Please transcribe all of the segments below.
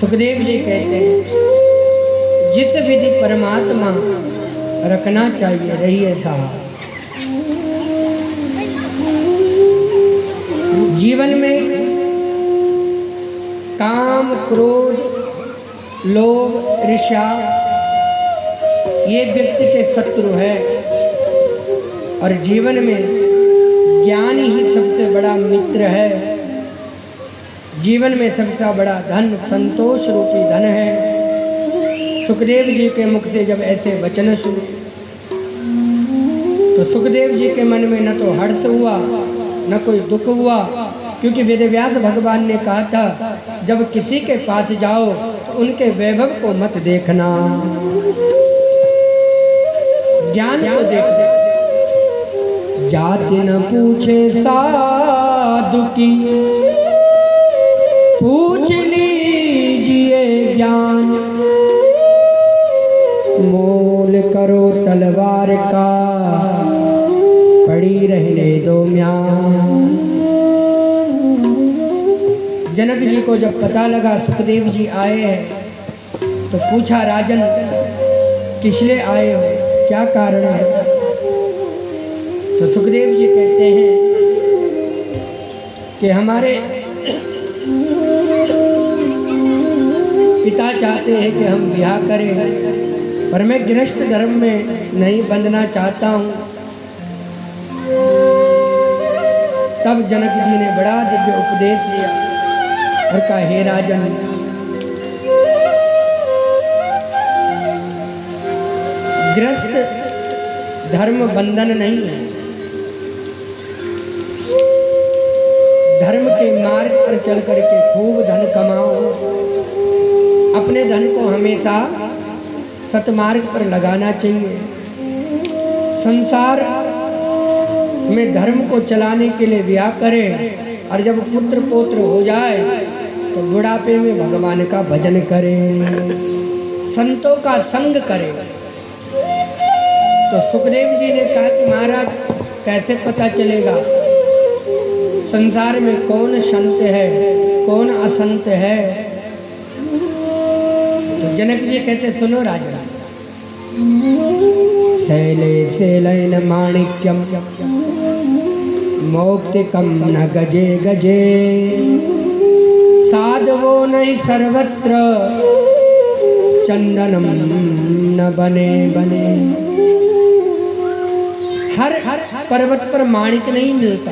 सुखदेव जी कहते हैं जिस विधि परमात्मा रखना चाहिए रहिए साहब। जीवन में काम, क्रोध, लोभ, ईर्ष्या ये व्यक्ति के शत्रु है और जीवन में ज्ञान ही सबसे बड़ा मित्र है। जीवन में सबसे बड़ा धन संतोष रूपी धन है। सुखदेव जी के मुख से जब ऐसे वचन सुने तो सुखदेव जी के मन में न तो हर्ष हुआ न कोई दुख हुआ, क्योंकि वेदव्यास भगवान ने कहा था जब किसी के पास जाओ तो उनके वैभव को मत देखना, ज्ञान को देखना। जाति न पूछे साधु की पूछ लीजिए ज्ञान, मोल करो तलवार का पड़ी रहने दो म्यान। जनक जी को जब पता लगा सुखदेव जी आए हैं तो पूछा राजन किसलिए आए हो, क्या कारण है? तो सुखदेव जी कहते हैं कि हमारे पिता चाहते हैं कि हम ब्याह करें, पर मैं गृहस्थ धर्म में नहीं बंधना चाहता हूँ। तब जनक जी ने बड़ा दिव्य उपदेश दिया और कहा हे राजन, गृहस्थ धर्म बंधन नहीं है। धर्म के मार्ग पर चल करके खूब धन कमाओ। अपने धन को हमेशा सतमार्ग पर लगाना चाहिए। संसार में धर्म को चलाने के लिए ब्याह करें और जब पुत्र पौत्र हो जाए तो बुढ़ापे में भगवान का भजन करें, संतों का संग करें। तो सुखदेव जी ने कहा कि महाराज कैसे पता चलेगा संसार में कौन संत है कौन असंत है? तो जनक जी कहते सुनो राजा, शैले शैलेन माणिक्यम मौक्तिकम न गजे गजे, साधवो नहीं सर्वत्र चंदनम न बने बने। हर पर्वत पर माणिक नहीं मिलता,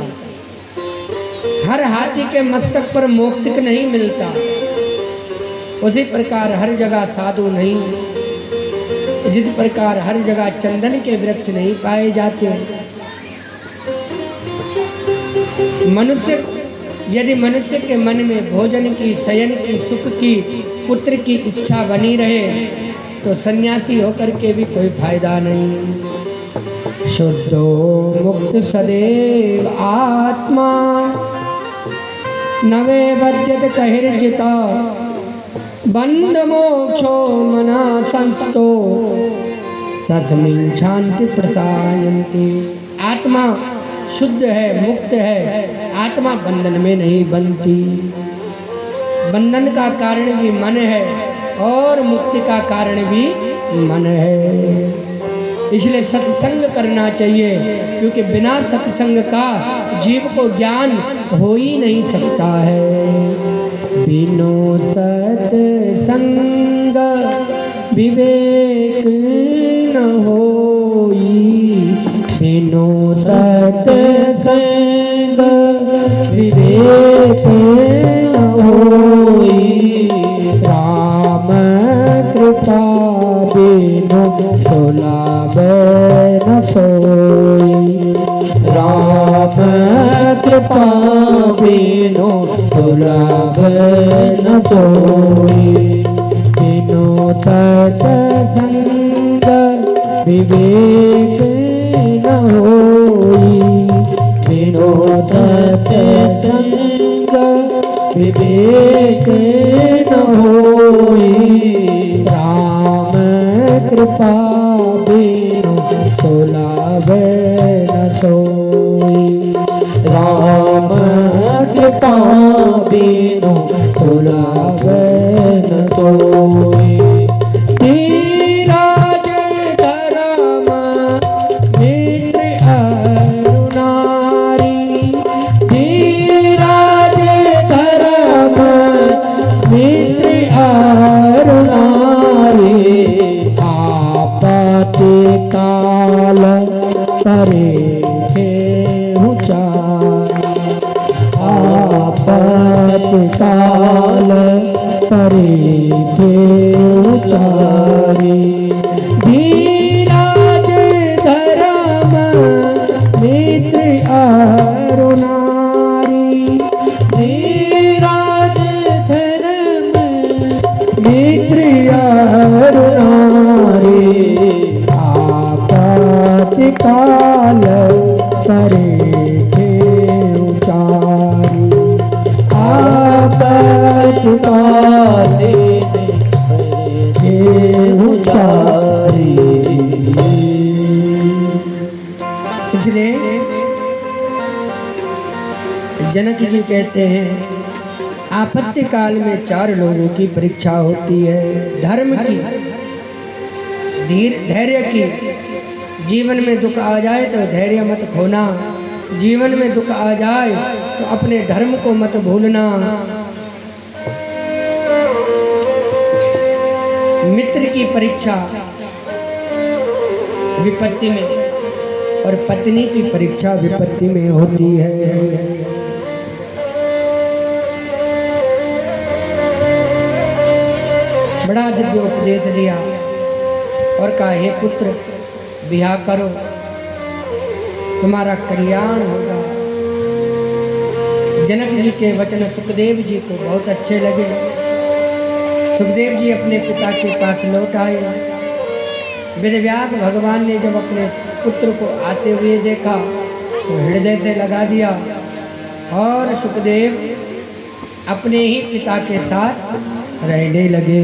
हर हाथी के मस्तक पर मौक्तिक नहीं मिलता। उसी प्रकार हर जगह साधु नहीं, जिस प्रकार हर जगह चंदन के वृक्ष नहीं पाए जाते। यदि मनुष्य के मन में भोजन की, शयन की, सुख की, पुत्र की इच्छा बनी रहे तो सन्यासी होकर के भी कोई फायदा नहीं। शुद्धो मुक्त सदैव आत्मा नवे बद्यत कहिर्जिता, बंद मोक्षो मना संस्तो तस्मिन् शांति प्रसायन्ति। आत्मा शुद्ध है, मुक्त है, आत्मा बंधन में नहीं बनती। बंधन का कारण भी मन है और मुक्ति का कारण भी मन है। इसलिए सत्संग करना चाहिए, क्योंकि बिना सत्संग का जीव को ज्ञान हो ही नहीं सकता है। बिनो सत्संग विवेक न होई, बिनो सत्संग विवेक न होई। राम कृपा बिनु सुलभ न सोई, राम कृपा बिनु सुलभ न सोई। बिनु सत्संग विवेक न होई, बिनु सत्संग विवेक न होई। राम कृपा बिनु सुलभ न सोई, राम कृपा बिनु सुलभ न मित्रिया नारी आपातकाल करे थे उचारी आपातकाल थे उचारी। इसलिए जनक जी कहते हैं आपत्ति काल में 4 लोगों की परीक्षा होती है। धर्म की, धैर्य की। जीवन में दुख आ जाए तो धैर्य मत खोना, जीवन में दुख आ जाए तो अपने धर्म को मत भूलना। मित्र की परीक्षा विपत्ति में और पत्नी की परीक्षा विपत्ति में होती है। बड़ा दिव्य उपदेश दिया और कहा हे पुत्र ब्याह करो, तुम्हारा कल्याण होगा। जनक जी के वचन सुखदेव जी को बहुत अच्छे लगे। सुखदेव जी अपने पिता के पास लौट आए। वेदव्यास भगवान ने जब अपने पुत्र को आते हुए देखा तो हृदय से लगा दिया और सुखदेव अपने ही पिता के साथ रहने लगे।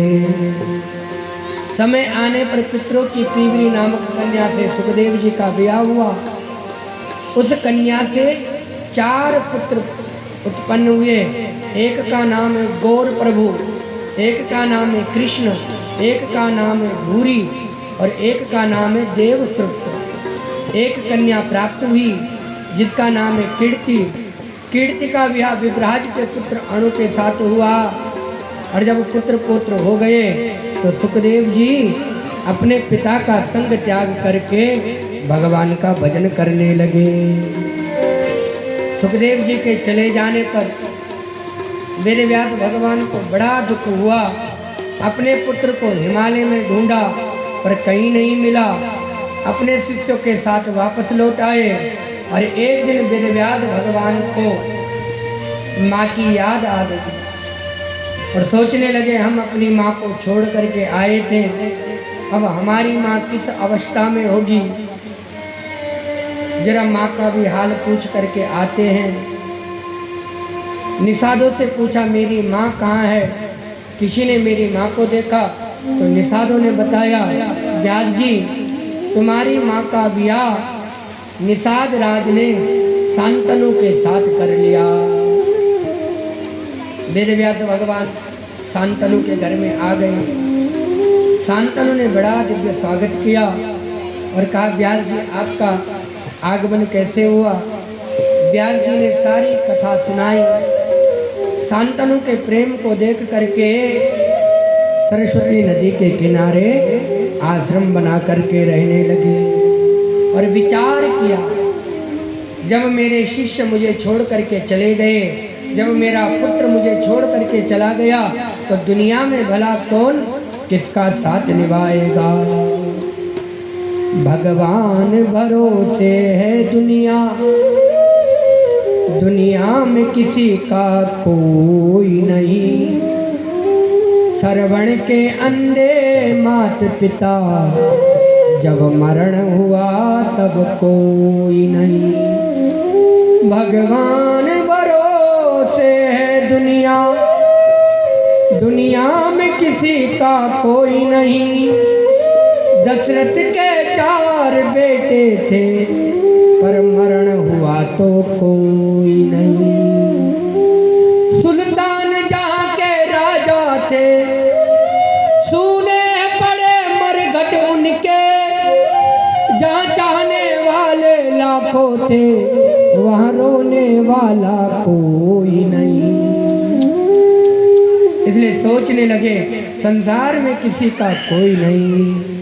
समय आने पर पितरों की पीवरी नामक कन्या से सुखदेव जी का ब्याह हुआ। उस कन्या से 4 पुत्र उत्पन्न हुए। एक का नाम है गौर प्रभु, एक का नाम है कृष्ण, एक का नाम है भूरी और एक का नाम है देवश्रुत। एक कन्या प्राप्त हुई जिसका नाम है कीर्ति। कीर्ति का विवाह विभ्राज के पुत्र अणु के साथ हुआ और जब पुत्र पौत्र हो गए तो सुखदेव जी अपने पिता का संग त्याग करके भगवान का भजन करने लगे। सुखदेव जी के चले जाने पर वेदव्यास भगवान को बड़ा दुख हुआ। अपने पुत्र को हिमालय में ढूंढा पर कहीं नहीं मिला। अपने शिष्यों के साथ वापस लौट आए और एक दिन वेदव्यास भगवान को माँ की याद आ गई और सोचने लगे हम अपनी माँ को छोड़ करके आए थे, अब हमारी माँ किस अवस्था में होगी। जरा माँ का भी हाल पूछ करके आते हैं। निषादों से पूछा मेरी माँ कहाँ है। किसी ने मेरी माँ को देखा तो निषादों ने बताया व्यास जी तुम्हारी माँ का ब्याह निषाद राज ने शांतनु के साथ कर लिया। वेदव्यास भगवान शांतनु के घर में आ गए। शांतनु ने बड़ा दिव्य स्वागत किया और कहा व्यास जी आपका आगमन कैसे हुआ। व्यास जी ने सारी कथा सुनाई। शांतनु के प्रेम को देख करके सरस्वती नदी के किनारे आश्रम बना करके रहने लगे और विचार किया जब मेरे शिष्य मुझे छोड़ करके चले गए, जब मेरा पुत्र मुझे छोड़ करके चला गया तो दुनिया में भला कौन किसका साथ निभाएगा। भगवान भरोसे है दुनिया, दुनिया में किसी का कोई नहीं। श्रवण के अंधे मात पिता, जब मरण हुआ तब कोई नहीं। भगवान भरोसे है दुनिया, दुनिया में किसी का कोई नहीं। दशरथ के 4 बेटे थे पर मरण हुआ तो कोई नहीं। सुल्तान जहाँ के राजा थे सूने पड़े मरघट उनके, जहाँ चाहने वाले लाखों थे वहाँ रोने वाला कोई नहीं। इसलिए सोचने लगे संसार में किसी का कोई नहीं।